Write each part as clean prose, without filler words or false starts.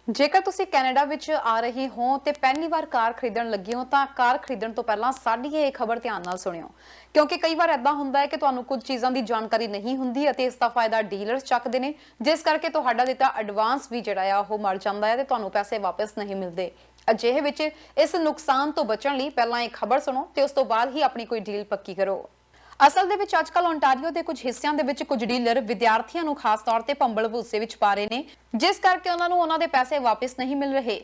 ਜੇਕਰ ਤੁਸੀਂ ਕੈਨੇਡਾ ਵਿੱਚ ਆ ਰਹੇ ਹੋ ਤੇ ਪਹਿਲੀ ਵਾਰ ਕਾਰ ਖਰੀਦਣ ਲੱਗੇ ਹੋ ਤਾਂ ਕਾਰ ਖਰੀਦਣ ਤੋਂ ਪਹਿਲਾਂ ਸਾਡੀ ਇਹ ਖਬਰ ਧਿਆਨ ਨਾਲ ਸੁਣਿਓ ਕਿਉਂਕਿ ਕਈ ਵਾਰ ਐਦਾਂ ਹੁੰਦਾ ਹੈ ਕਿ ਤੁਹਾਨੂੰ ਕੁਝ ਚੀਜ਼ਾਂ ਦੀ ਜਾਣਕਾਰੀ ਨਹੀਂ ਹੁੰਦੀ ਅਤੇ ਇਸ ਦਾ ਫਾਇਦਾ ਡੀਲਰਸ ਚੱਕਦੇ ਨੇ ਜਿਸ ਕਰਕੇ ਤੁਹਾਡਾ ਦਿੱਤਾ ਐਡਵਾਂਸ ਵੀ ਜਿਹੜਾ ਆ ਉਹ ਮਰ ਜਾਂਦਾ ਹੈ ਤੇ ਤੁਹਾਨੂੰ ਪੈਸੇ ਵਾਪਸ ਨਹੀਂ ਮਿਲਦੇ। ਅਜਿਹੇ ਵਿੱਚ ਇਸ ਨੁਕਸਾਨ ਤੋਂ ਬਚਣ ਲਈ ਪਹਿਲਾਂ ਇਹ ਖਬਰ ਸੁਣੋ ਤੇ ਉਸ ਤੋਂ ਬਾਅਦ ਹੀ ਆਪਣੀ ਕੋਈ ਡੀਲ ਪੱਕੀ ਕਰੋ। ਅਸਲ ਦੇ ਵਿੱਚ ਅੱਜਕੱਲ ਓਨਟਾਰੀਓ ਦੇ ਕੁਝ ਹਿੱਸਿਆਂ ਦੇ ਵਿੱਚ ਕੁਝ ਡੀਲਰ ਵਿਦਿਆਰਥੀਆਂ ਨੂੰ ਖਾਸ ਤੌਰ ਤੇ ਭੰਬਲ ਭੂਸੇ ਵਿੱਚ ਪਾ ਰਹੇ ਨੇ ਜਿਸ ਕਰਕੇ ਉਹਨਾਂ ਨੂੰ ਉਹਨਾਂ ਦੇ ਪੈਸੇ ਵਾਪਸ ਨਹੀਂ ਮਿਲ ਰਹੇ।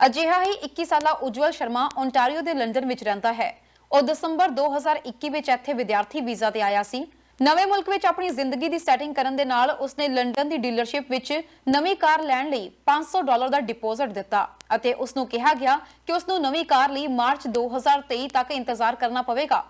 ਅਜਿਹਾ ਹੀ 21 ਸਾਲਾ ਉਜਵਲ ਸ਼ਰਮਾ ਓਨਟਾਰੀਓ ਦੇ ਲੰਡਨ ਵਿੱਚ ਰਹਿੰਦਾ ਹੈ। ਉਹ ਦਸੰਬਰ 2021 ਵਿੱਚ ਇੱਥੇ ਵਿਦਿਆਰਥੀ ਵੀਜ਼ਾ ਤੇ ਆਇਆ ਸੀ। ਨਵੇਂ ਮੁਲਕ ਵਿੱਚ ਆਪਣੀ ਜ਼ਿੰਦਗੀ ਦੀ ਸੈਟਿੰਗ ਕਰਨ ਦੇ ਨਾਲ ਉਸਨੇ ਲੰਡਨ ਦੀ ਡੀਲਰਸ਼ਿਪ ਵਿੱਚ ਨਵੀਂ ਕਾਰ ਲੈਣ ਲਈ $500 ਦਾ ਡਿਪੋਜ਼ਿਟ ਦਿੱਤਾ ਅਤੇ ਉਸ ਨੂੰ ਕਿਹਾ ਗਿਆ ਕਿ ਉਸ ਨੂੰ ਨਵੀਂ ਕਾਰ ਲਈ ਮਾਰਚ 2023 ਤੱਕ ਇੰਤਜ਼ਾਰ ਕਰਨਾ ਪਵੇਗਾ।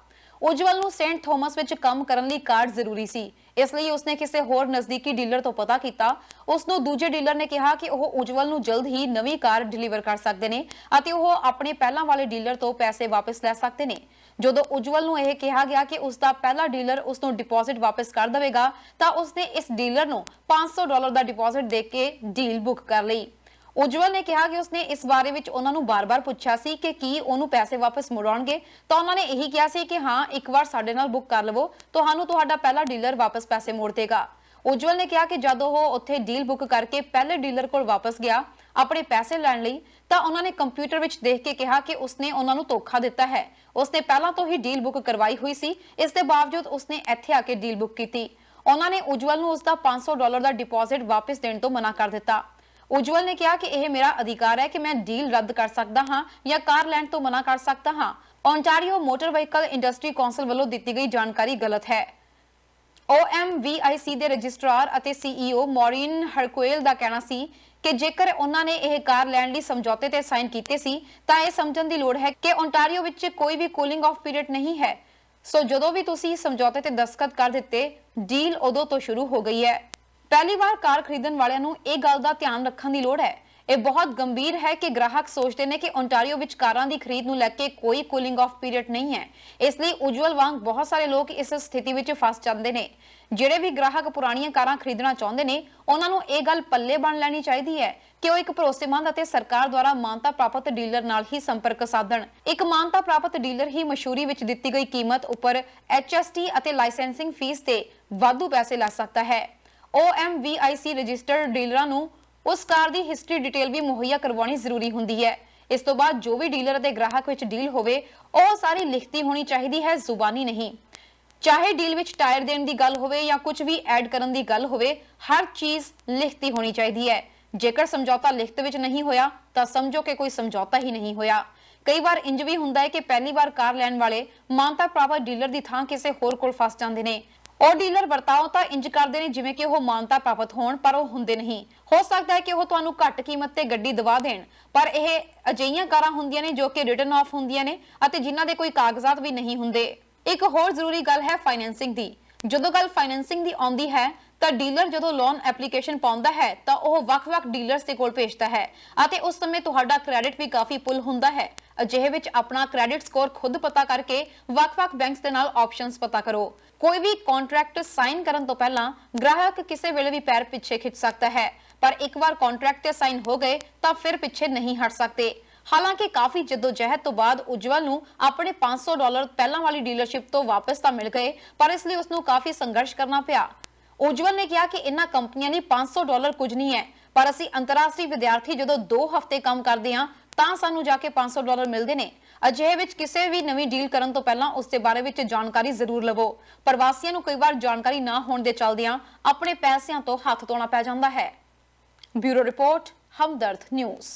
ਉਜਵਲ ਨੂੰ ਸੇਂਟ ਥੋਮਸ ਵਿੱਚ ਕੰਮ ਕਰਨ ਲਈ ਕਾਰਡ ਜ਼ਰੂਰੀ ਸੀ, ਇਸ ਲਈ ਉਸਨੇ ਕਿਸੇ ਹੋਰ ਨਜ਼ਦੀਕੀ ਡੀਲਰ ਤੋਂ ਪਤਾ ਕੀਤਾ। ਉਸ ਨੂੰ ਦੂਜੇ ਡੀਲਰ ਨੇ ਕਿਹਾ ਕਿ ਉਹ ਉਜਵਲ ਨੂੰ ਜਲਦ ਹੀ ਨਵੀਂ ਕਾਰ ਡਿਲੀਵਰ ਕਰ ਸਕਦੇ ਨੇ ਅਤੇ ਉਹ ਆਪਣੇ ਪਹਿਲਾਂ ਵਾਲੇ ਡੀਲਰ ਤੋਂ ਪੈਸੇ ਵਾਪਸ ਲੈ ਸਕਦੇ ਨੇ। ਜਦੋਂ ਉਜਵਲ ਨੂੰ ਇਹ ਕਿਹਾ ਗਿਆ ਕਿ ਉਸ ਦਾ ਪਹਿਲਾ ਡੀਲਰ ਉਸ ਨੂੰ ਡਿਪੋਜ਼ਿਟ ਵਾਪਸ ਕਰ ਦੇਵੇਗਾ ਤਾਂ ਉਸਨੇ ਇਸ ਡੀਲਰ ਨੂੰ $500 ਦਾ ਡਿਪੋਜ਼ਿਟ ਦੇ ਕੇ ਡੀਲ ਬੁੱਕ ਕਰ ਲਈ। ਉਜਵਲ ਨੇ ਕਿਹਾ ਕਿ ਉਸਨੇ ਇਸ ਬਾਰੇ ਵਿੱਚ ਉਹਨਾਂ ਨੂੰ ਬਾਰ-ਬਾਰ ਪੁੱਛਿਆ ਸੀ ਕਿ ਕੀ ਉਹਨੂੰ ਪੈਸੇ ਵਾਪਸ ਮੁੜਾਉਣਗੇ ਤਾਂ ਉਹਨਾਂ ਨੇ ਇਹੀ ਕਿਹਾ ਸੀ ਕਿ ਹਾਂ, ਇੱਕ ਵਾਰ ਸਾਡੇ ਨਾਲ ਬੁੱਕ ਕਰ ਲਵੋ, ਤੁਹਾਨੂੰ ਤੁਹਾਡਾ ਪਹਿਲਾ ਡੀਲਰ ਵਾਪਸ ਪੈਸੇ ਮੋੜ ਦੇਗਾ। ਉਜਵਲ ਨੇ ਕਿਹਾ ਕਿ ਜਦੋਂ ਉਹ ਉੱਥੇ ਡੀਲ ਬੁੱਕ ਕਰਕੇ ਪਹਿਲੇ ਡੀਲਰ ਕੋਲ ਵਾਪਸ ਗਿਆ ਆਪਣੇ ਪੈਸੇ ਲੈਣ ਲਈ ਤਾਂ ਉਹਨਾਂ ਨੇ ਕੰਪਿਊਟਰ ਵਿੱਚ ਦੇਖ ਕੇ ਕਿਹਾ ਕਿ ਉਸਨੇ ਉਹਨਾਂ ਨੂੰ ਧੋਖਾ ਦਿੱਤਾ ਹੈ। ਉਸਨੇ ਪਹਿਲਾਂ ਤੋਂ ਹੀ ਡੀਲ ਬੁੱਕ ਕਰਵਾਈ ਹੋਈ ਸੀ, ਇਸ ਦੇ ਬਾਵਜੂਦ ਉਸਨੇ ਇੱਥੇ ਆ ਕੇ ਡੀਲ ਬੁੱਕ ਕੀਤੀ। ਉਹਨਾਂ ਨੇ ਉਜਵਲ ਨੂੰ ਉਸਦਾ $500 ਦਾ ਡਿਪੋਜ਼ਿਟ ਵਾਪਸ ਦੇਣ ਤੋਂ ਮਨਾ ਕਰ ਦਿੱਤਾ। ਉਜਵਲ ਨੇ ਕਿਹਾ ਕਿ ਇਹ ਮੇਰਾ ਅਧਿਕਾਰ ਹੈ ਕਿ ਮੈਂ ਡੀਲ ਰੱਦ ਕਰ ਸਕਦਾ ਹਾਂ ਜਾਂ ਕਾਰ ਲੈਣ ਤੋਂ ਮਨਾ ਕਰ ਸਕਦਾ ਹਾਂ। Ontario motor vehicle industry council ਵੱਲੋਂ ਦਿੱਤੀ ਗਈ ਜਾਣਕਾਰੀ ਗਲਤ ਹੈ। OMVIC ਦੇ ਰਜਿਸਟਰਾਰ ਅਤੇ CEO ਮੌਰੀਨ ਹਰਕੁਏਲ ਦਾ ਕਹਿਣਾ ਸੀ ਕਿ ਜੇਕਰ ਉਹਨਾਂ ਨੇ ਇਹ ਕਾਰ ਲੈਣ ਲਈ ਸਮਝੌਤੇ ਤੇ ਸਾਈਨ ਕੀਤੇ ਸੀ ਤਾਂ ਇਹ ਸਮਝਣ ਦੀ ਲੋੜ ਹੈ ਕਿ ਓਨਟਾਰੀਓ ਵਿੱਚ ਕੋਈ ਵੀ ਕੂਲਿੰਗ ਆਫ ਪੀਰੀਅਡ ਨਹੀਂ ਹੈ। ਸੋ ਜਦੋਂ ਵੀ ਤੁਸੀਂ ਸਮਝੌਤੇ ਤੇ ਦਸਤਖਤ ਕਰ ਦਿੱਤੇ, ਡੀਲ ਉਦੋਂ ਤੋਂ ਸ਼ੁਰੂ ਹੋ ਗਈ ਹੈ। ਪਹਿਲੀ ਵਾਰ ਕਾਰ ਖਰੀਦਣ ਵਾਲਿਆਂ ਨੂੰ ਇਹ ਗੱਲ ਦਾ ਧਿਆਨ ਰੱਖਣ ਦੀ ਲੋੜ ਹੈ। ਇਹ ਬਹੁਤ ਗੰਭੀਰ ਹੈ ਕਿ ਗ੍ਰਾਹਕ ਸੋਚਦੇ ਨੇ ਕਿ ਓਨਟਾਰੀਓ ਵਿੱਚ ਕਾਰਾਂ ਦੀ ਖਰੀਦ ਨੂੰ ਲੈ ਕੇ ਕੋਈ ਕੂਲਿੰਗ ਆਫ ਪੀਰੀਅਡ ਨਹੀਂ ਹੈ। ਇਸ ਲਈ ਉਜਵਲ ਵਾਂਗ ਬਹੁਤ ਸਾਰੇ ਲੋਕ ਇਸ ਸਥਿਤੀ ਵਿੱਚ ਫਸ ਜਾਂਦੇ ਨੇ। ਜਿਹੜੇ ਵੀ ਗ੍ਰਾਹਕ ਪੁਰਾਣੀਆਂ ਕਾਰਾਂ ਖਰੀਦਣਾ ਚਾਹੁੰਦੇ ਨੇ ਉਹਨਾਂ ਨੂੰ ਇਹ ਗੱਲ ਪੱਲੇ ਬੰਨ ਲੈਣੀ ਚਾਹੀਦੀ ਹੈ ਕਿ ਉਹ ਇੱਕ ਭਰੋਸੇਮੰਦ ਅਤੇ ਸਰਕਾਰ ਦੁਆਰਾ ਮਾਨਤਾ ਪ੍ਰਾਪਤ ਡੀਲਰ ਨਾਲ ਹੀ ਸੰਪਰਕ ਸਾਧਣ। ਇੱਕ ਮਾਨਤਾ ਪ੍ਰਾਪਤ ਡੀਲਰ ਹੀ ਮਸ਼ਹੂਰੀ ਵਿੱਚ ਦਿੱਤੀ ਗਈ ਕੀਮਤ ਉੱਪਰ HST ਅਤੇ ਲਾਇਸੈਂਸਿੰਗ ਫੀਸ ਤੇ ਵਾਧੂ ਪੈਸੇ ਲੈ ਸਕਦਾ ਹੈ। OMVIC ਰਜਿਸਟਰਡ ਡੀਲਰਾਂ ਨੂੰ ਉਸ ਕਾਰ ਦੀ ਹਿਸਟਰੀ ਡਿਟੇਲ ਵੀ ਮੁਹੱਈਆ ਕਰਵਾਉਣੀ ਜ਼ਰੂਰੀ ਹੁੰਦੀ ਹੈ। ਇਸ ਤੋਂ ਬਾਅਦ ਜੋ ਵੀ ਡੀਲਰ ਅਤੇ ਗ੍ਰਾਹਕ ਵਿੱਚ ਡੀਲ ਹੋਵੇ ਉਹ ਸਾਰੀ ਲਿਖਤੀ ਹੋਣੀ ਚਾਹੀਦੀ ਹੈ, ਜ਼ੁਬਾਨੀ ਨਹੀਂ। ਚਾਹੇ ਡੀਲ ਵਿੱਚ ਟਾਇਰ ਦੇਣ ਦੀ ਗੱਲ ਹੋਵੇ ਜਾਂ ਕੁਝ ਵੀ ਐਡ ਕਰਨ ਦੀ ਗੱਲ ਹੋਵੇ, ਹਰ ਚੀਜ਼ ਲਿਖਤੀ ਹੋਣੀ ਚਾਹੀਦੀ ਹੈ। ਜੇਕਰ ਸਮਝੌਤਾ ਲਿਖਤ ਵਿੱਚ ਨਹੀਂ ਹੋਇਆ ਤਾਂ ਸਮਝੋ ਕਿ ਕੋਈ ਸਮਝੌਤਾ ਹੀ ਨਹੀਂ ਹੋਇਆ। ਕਈ ਵਾਰ ਇੰਜ ਵੀ ਹੁੰਦਾ ਹੈ ਕਿ ਪਹਿਲੀ ਵਾਰ ਕਾਰ ਲੈਣ ਵਾਲੇ ਮਾਨਤਾ ਪ੍ਰਾਪਤ ਡੀਲਰ ਦੀ ਥਾਂ ਕਿਸੇ ਹੋਰ ਕੋਲ ਫਸ ਜਾਂਦੇ ਨੇ। ਉਹ ਡੀਲਰ ਵਰਤਾਓ ਤਾਂ ਇੰਜ ਕਰਦੇ ਨੇ ਜਿਵੇਂ ਕਿ ਉਹ ਮਾਨਤਾ ਪ੍ਰਾਪਤ ਹੋਣ, ਪਰ ਉਹ ਹੁੰਦੇ ਨਹੀਂ। ਹੋ ਸਕਦਾ ਹੈ ਕਿ ਉਹ ਤੁਹਾਨੂੰ ਘੱਟ ਕੀਮਤ ਤੇ ਗੱਡੀ ਦਵਾ ਦੇਣ, ਪਰ ਇਹ ਅਜਿਹੀਆਂ ਕਾਰਾਂ ਹੁੰਦੀਆਂ ਨੇ ਜੋ ਕਿ ਰਿਟਨ ਆਫ ਹੁੰਦੀਆਂ ਨੇ ਅਤੇ ਜਿਨ੍ਹਾਂ ਦੇ ਕੋਈ ਕਾਗਜ਼ਾਤ ਵੀ ਨਹੀਂ ਹੁੰਦੇ। ਇੱਕ ਹੋਰ ਜ਼ਰੂਰੀ ਗੱਲ ਹੈ ਫਾਈਨੈਂਸਿੰਗ ਦੀ। ਜਦੋਂ ਗੱਲ ਫਾਈਨੈਂਸਿੰਗ ਦੀ ਆਉਂਦੀ ਹੈ ਤਾਂ ਡੀਲਰ ਜਦੋਂ ਲੋਨ ਐਪਲੀਕੇਸ਼ਨ ਪਾਉਂਦਾ ਹੈ ਤਾਂ ਉਹ ਵੱਖ-ਵੱਖ ਡੀਲਰਸ ਦੇ ਕੋਲ ਭੇਜਦਾ ਹੈ ਅਤੇ ਉਸ ਸਮੇਂ ਤੁਹਾਡਾ ਕ੍ਰੈਡਿਟ ਵੀ ਕਾਫੀ ਪੁੱਲ ਹੁੰਦਾ ਹੈ। ਅਜਿਹੇ ਵਿੱਚ ਆਪਣਾ ਕ੍ਰੈਡਿਟ ਸਕੋਰ ਖੁਦ ਪਤਾ ਕਰਕੇ ਵੱਖ-ਵੱਖ ਬੈਂਕਸ ਦੇ ਨਾਲ ਆਪਸ਼ਨਸ ਪਤਾ ਕਰੋ। ਕੋਈ ਵੀ ਕੰਟਰੈਕਟ ਸਾਈਨ ਕਰਨ ਤੋਂ ਪਹਿਲਾਂ ਗ੍ਰਾਹਕ ਕਿਸੇ ਵੇਲੇ ਵੀ ਪੈਰ ਪਿੱਛੇ ਖਿੱਚ ਸਕਦਾ ਹੈ, ਪਰ ਇੱਕ ਵਾਰ ਕੰਟਰੈਕਟ ਤੇ ਸਾਈਨ ਹੋ ਗਏ ਤਾਂ ਫਿਰ ਪਿੱਛੇ ਨਹੀਂ ਹਟ ਸਕਦੇ। ਹਾਲਾਂਕਿ ਕਾਫੀ ਜਦੋਜਹਿਦ ਤੋਂ ਬਾਅਦ ਉਜਵਲ ਨੂੰ ਆਪਣੇ $500 ਪਹਿਲਾਂ ਵਾਲੀ ਡੀਲਰਸ਼ਿਪ ਤੋਂ ਵਾਪਸ ਤਾਂ ਮਿਲ ਗਏ, ਪਰ ਇਸ ਲਈ ਉਸ ਨੂੰ ਕਾਫੀ ਸੰਘਰਸ਼ ਕਰਨਾ ਪਿਆ। ਉਜਵਲ ਨੇ ਕਿਹਾ ਕਿ ਇਹਨਾਂ ਕੰਪਨੀਆਂ ਲਈ $500 ਕੁਝ ਨਹੀਂ ਹੈ, ਪਰ ਅਸੀਂ ਅੰਤਰਰਾਸ਼ਟਰੀ ਵਿਦਿਆਰਥੀ ਜਦੋਂ 2 ਹਫ਼ਤੇ ਕੰਮ ਕਰਦੇ ਹਾਂ ਤਾਂ ਸਾਨੂੰ ਜਾ ਕੇ $500 ਮਿਲਦੇ ਨੇ। ਅਜਿਹੇ ਵਿੱਚ ਕਿਸੇ ਵੀ ਨਵੀਂ ਡੀਲ ਕਰਨ ਤੋਂ ਪਹਿਲਾਂ ਉਸ ਦੇ ਬਾਰੇ ਵਿੱਚ ਜਾਣਕਾਰੀ ਜ਼ਰੂਰ ਲਵੋ। ਪ੍ਰਵਾਸੀਆਂ ਨੂੰ ਕਈ ਵਾਰ ਜਾਣਕਾਰੀ ਨਾ ਹੋਣ ਦੇ ਚੱਲਦਿਆਂ ਆਪਣੇ ਪੈਸਿਆਂ ਤੋਂ ਹੱਥ ਧੋਣਾ ਪੈ ਜਾਂਦਾ ਹੈ। ਬਿਊਰੋ ਰਿਪੋਰਟ, ਹਮਦਰਦ ਨਿਊਜ਼।